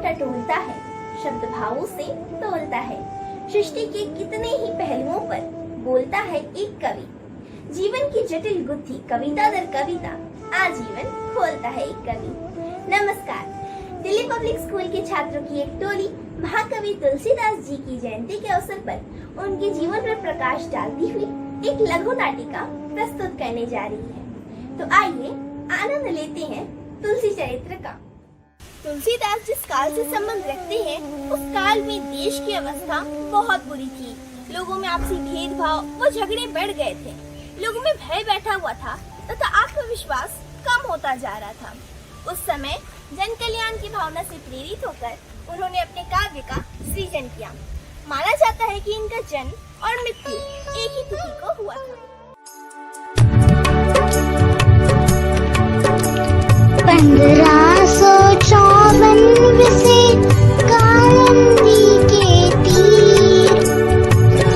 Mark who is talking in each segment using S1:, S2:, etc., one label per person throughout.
S1: टटोलता है, शब्द भावों से तोलता है, सृष्टि के कितने ही पहलुओं पर बोलता है एक कवि। जीवन की जटिल गुत्थी कविता दर कविता आजीवन खोलता है एक कवि। नमस्कार, दिल्ली पब्लिक स्कूल के छात्रों की एक टोली महाकवि तुलसीदास जी की जयंती के अवसर पर उनके जीवन पर प्रकाश डालती हुई एक लघु नाटिका प्रस्तुत करने जा रही है। तो आइए आनंद लेते हैं तुलसी चरित्र का। तुलसीदास जिस काल से संबंध रखते हैं, उस काल में देश की अवस्था बहुत बुरी थी। लोगों में आपसी भेदभाव व झगड़े बढ़ गए थे। लोगों में भय बैठा हुआ था तथा आत्मविश्वास कम होता जा रहा था। उस समय जन कल्याण की भावना से प्रेरित होकर उन्होंने अपने काव्य का सृजन किया। माना जाता है कि इनका जन्म और मृत्यु एक ही तिथि को हुआ था।
S2: 1554 से कालिंदी के तीर,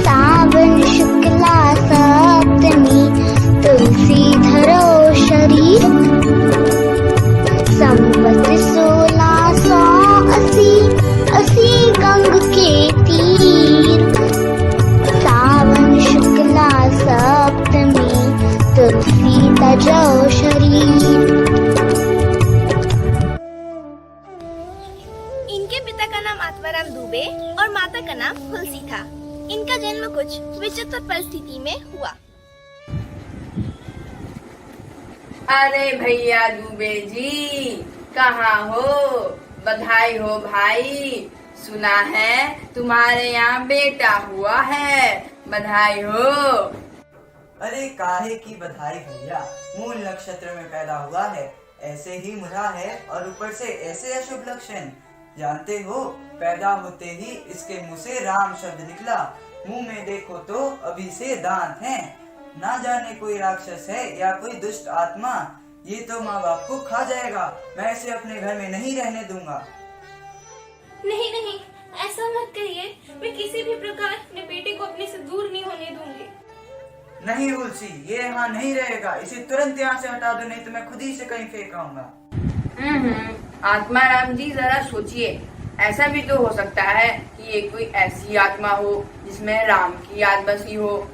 S2: सावन शुक्ला सप्तमी तुलसी धरो शरीर, संवत 1680 अस्सी गंग के तीर, सावन शुक्ला सप्तमी तुलसी धरो शरीर।
S1: इनके पिता का नाम आत्माराम दुबे और माता का नाम तुलसी था। इनका जन्म कुछ विचित्र परिस्थिति में हुआ।
S3: अरे भैया दुबे जी, कहाँ हो? बधाई हो भाई, सुना है तुम्हारे यहाँ बेटा हुआ है, बधाई हो।
S4: अरे काहे की बधाई भैया, मूल नक्षत्र में पैदा हुआ है, ऐसे ही मुरा है और ऊपर से ऐसे अशुभ लक्षण। जानते हो, पैदा होते ही इसके मुंह से राम शब्द निकला। मुंह में देखो तो अभी से दांत हैं। ना जाने कोई राक्षस है या कोई दुष्ट आत्मा, ये तो माँ बाप को खा जाएगा। मैं इसे अपने घर में नहीं रहने दूंगा।
S5: नहीं नहीं, ऐसा मत कहिए। मैं किसी भी प्रकार अपने बेटे को अपने से दूर नहीं होने दूंगी।
S4: नहीं तुलसी, ये यहाँ नहीं रहेगा। इसे तुरंत यहाँ से हटा दो, नहीं तो मैं खुद ही से कहीं फेंक आऊंगा।
S3: आत्माराम जी जरा सोचिए, ऐसा भी तो हो सकता है कि ये कोई ऐसी आत्मा हो जिसमें राम की याद बसी हो।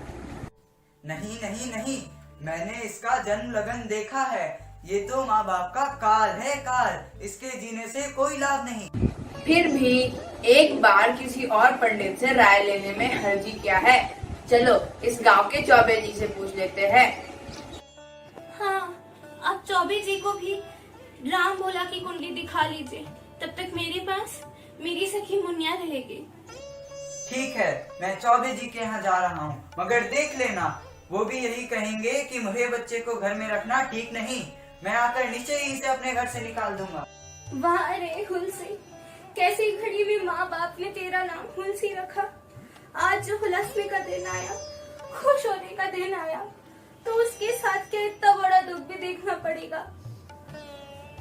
S4: नहीं नहीं नहीं, मैंने इसका जन्म लगन देखा है। ये तो माँ बाप का काल है, काल। इसके जीने से कोई लाभ नहीं।
S3: फिर भी एक बार किसी और पंडित से राय लेने में हर्जी क्या है? चलो इस गांव के चौबे जी से पूछ लेते हैं।
S5: हाँ, आप चौबे जी को भी राम बोला की कुंडली दिखा लीजिए। तब तक मेरे पास मेरी सखी मुनिया रहेगी।
S4: ठीक है, मैं चौबे जी के यहाँ जा रहा हूँ, मगर देख लेना, वो भी यही कहेंगे कि मुझे बच्चे को घर में रखना ठीक नहीं। मैं आकर नीचे ही इसे अपने घर से निकाल दूंगा।
S5: वाह रे हुलसी, कैसी खड़ी हुई माँ बाप ने तेरा नाम हुलसी रखा। आज जो हुलसने का दिन आया, खुश होने का दिन आया, तो उसके साथ क्या इतना बड़ा दुख भी देखना पड़ेगा।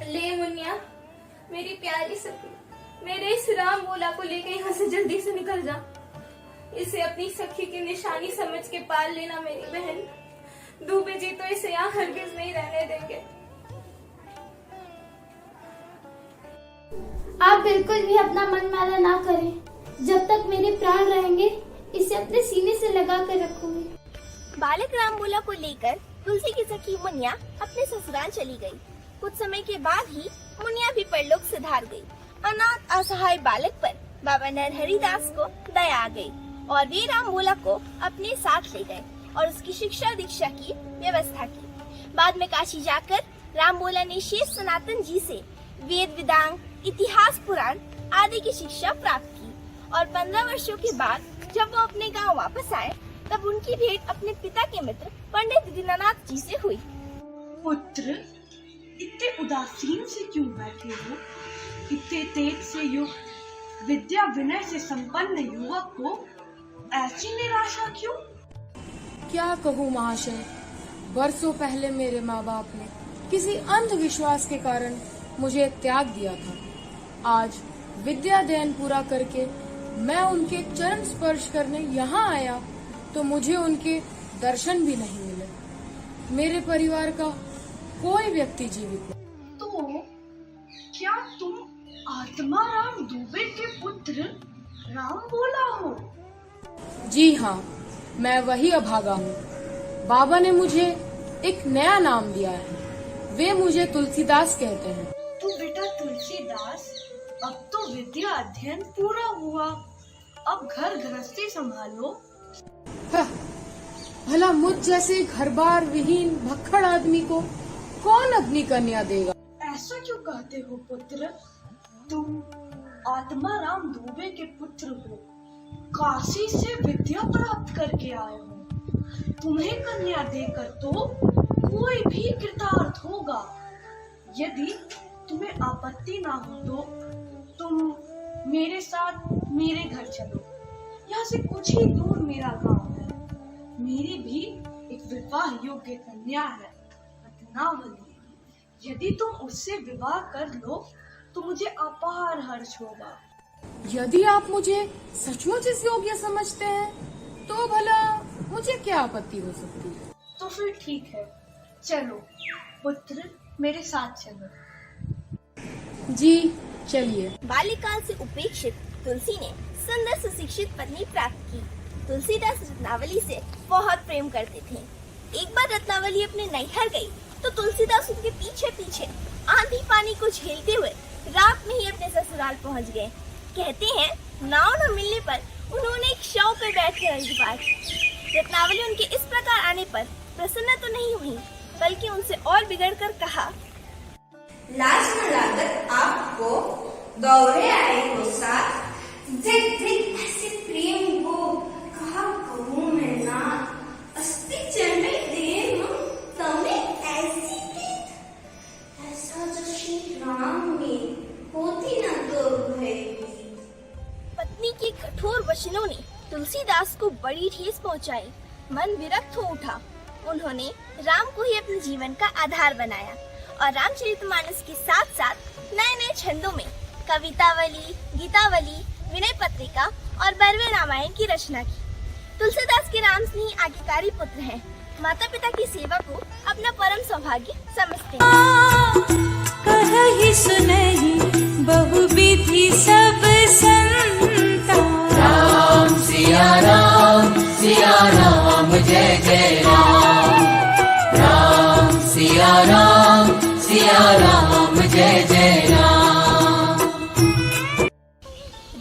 S5: ले मुनिया, मेरी प्यारी सखी, मेरे इस राम बोला को लेके यहाँ से जल्दी से निकल जा। इसे अपनी सखी की निशानी समझ के पाल लेना मेरी बहन। दुबे जी तो इसे यहाँ हरगिज नहीं रहने देंगे।
S6: आप बिल्कुल भी अपना मन माना ना करें। जब तक मेरे प्राण रहेंगे, इसे अपने सीने से लगा कर रखूंगी।
S1: बालक राम बोला को लेकर तुलसी की सखी मुनिया अपने ससुराल चली गई। कुछ समय के बाद ही मुनिया भी परलोक सिधार गई। अनाथ असहाय बालक पर बाबा नरहरि दास को दया आ गई और वे राम बोला को अपने साथ ले गए और उसकी शिक्षा दीक्षा की व्यवस्था की। बाद में काशी जाकर राम बोला ने शेष सनातन जी से वेद वेदांग, इतिहास, पुराण आदि की शिक्षा प्राप्त की और 15 वर्षों के बाद जब वो अपने गांव वापस आए, तब उनकी भेंट अपने पिता के मित्र पंडित दीनानाथ जी से हुई।
S7: पुत्र, इतने उदासीन से क्यों बैठे हो? इतने तेज से युक्त विद्या विनय से संपन्न युवक को ऐसी निराशा क्यों?
S8: क्या कहूँ महाशय, बरसों पहले मेरे माँ बाप ने किसी अंधविश्वास के कारण मुझे त्याग दिया था। आज विद्या अध्ययन पूरा करके मैं उनके चरण स्पर्श करने यहाँ आया तो मुझे उनके दर्शन भी नहीं मिले। मेरे परिवार का कोई व्यक्ति जीवित नहीं।
S7: तो क्या तुम आत्माराम दुबे के पुत्र राम बोला हो?
S8: जी हाँ, मैं वही अभागा हूँ। बाबा ने मुझे एक नया नाम दिया है। वे मुझे तुलसीदास कहते हैं।
S7: तो बेटा तुलसीदास, अब तो विद्या अध्ययन पूरा हुआ, अब घर गृहस्थी संभालो।
S8: भला मुझ जैसे घर बार विहीन भक्खड़ आदमी को कौन अपनी कन्या देगा?
S7: ऐसा क्यों कहते हो पुत्र? तुम आत्माराम दुबे के पुत्र हो, काशी से विद्या प्राप्त करके आए हो। तुम्हें कन्या देकर तो कोई भी कृतार्थ होगा। यदि तुम्हें आपत्ति ना हो तो तुम मेरे साथ मेरे घर चलो। यहाँ से कुछ ही दूर मेरा गांव है। मेरी भी एक विवाह योग्य कन्या है, रत्नावली। यदि तुम उससे विवाह कर लो तो मुझे अपार हर्ष होगा।
S8: यदि आप मुझे सचमुच इस योग्य समझते हैं तो भला मुझे क्या आपत्ति हो सकती है?
S7: तो फिर ठीक है, चलो पुत्र, मेरे साथ चलो।
S8: जी चलिए।
S1: बाल्यकाल से उपेक्षित तुलसी ने सुंदर सुशिक्षित पत्नी प्राप्त की। तुलसीदास रत्नावली से बहुत प्रेम करते थे। एक बार रत्नावली अपने नैहर गई तो तुलसीदास उनके पीछे पीछे आंधी पानी को झेलते हुए रात में ही अपने ससुराल पहुंच गए। कहते हैं नाव न मिलने पर उन्होंने एक शव पे बैठकर अर्घ्य पाया। रत्नावली उनके इस प्रकार आने पर प्रसन्न तो नहीं हुई, बल्कि उनसे और बिगड़कर कहा,
S9: लाज न लागत आपको दौरे आए हो साथ, देख देख ऐसे प्रेम को कहा कहूँ मैं ना, अस्ति चरण देव तमे ऐसी प्रीत, ऐसा जो श्री राम में होती न तो भय।
S1: पत्नी के कठोर वचनों ने तुलसीदास को बड़ी ठेस पहुंचाई। मन विरक्त हो उठा। उन्होंने राम को ही अपने जीवन का आधार बनाया और रामचरितमानस के साथ साथ नए नए छंदों में कवितावली, गीतावली, विनय पत्रिका और बरवे रामायण की रचना की। तुलसीदास के राम स्नेही आज्ञाकारी पुत्र हैं। माता पिता की सेवा को अपना परम सौभाग्य समझते हैं।
S10: कहि सुनहि बहुविधि सब संता, राम सिया राम जय जय राम, राम सिया राम जय जय राम।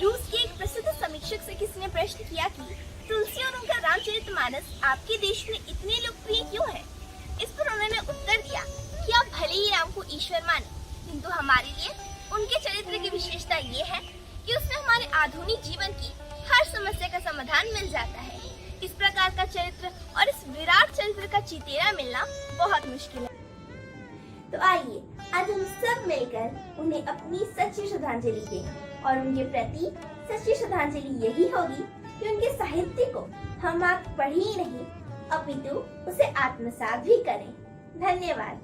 S1: रूस के एक प्रसिद्ध समीक्षक से किसी ने प्रश्न किया कि तुलसी और उनका रामचरितमानस आपके देश में इतने लोकप्रिय क्यों है? इस पर उन्होंने उत्तर दिया कि आप भले ही राम को ईश्वर माने, किंतु हमारे लिए उनके चरित्र की विशेषता ये है कि उसमें हमारे आधुनिक जीवन की हर समस्या का समाधान मिल जाता है। इस प्रकार का चरित्र और इस विराट चरित्र का चितेरा मिलना बहुत मुश्किल है। तो आइए आज हम सब मिलकर उन्हें अपनी सच्ची श्रद्धांजलि दें और उनके प्रति सच्ची श्रद्धांजलि यही होगी कि उनके साहित्य को हम आप पढ़ ही नहीं अपितु उसे आत्मसात भी करें। धन्यवाद।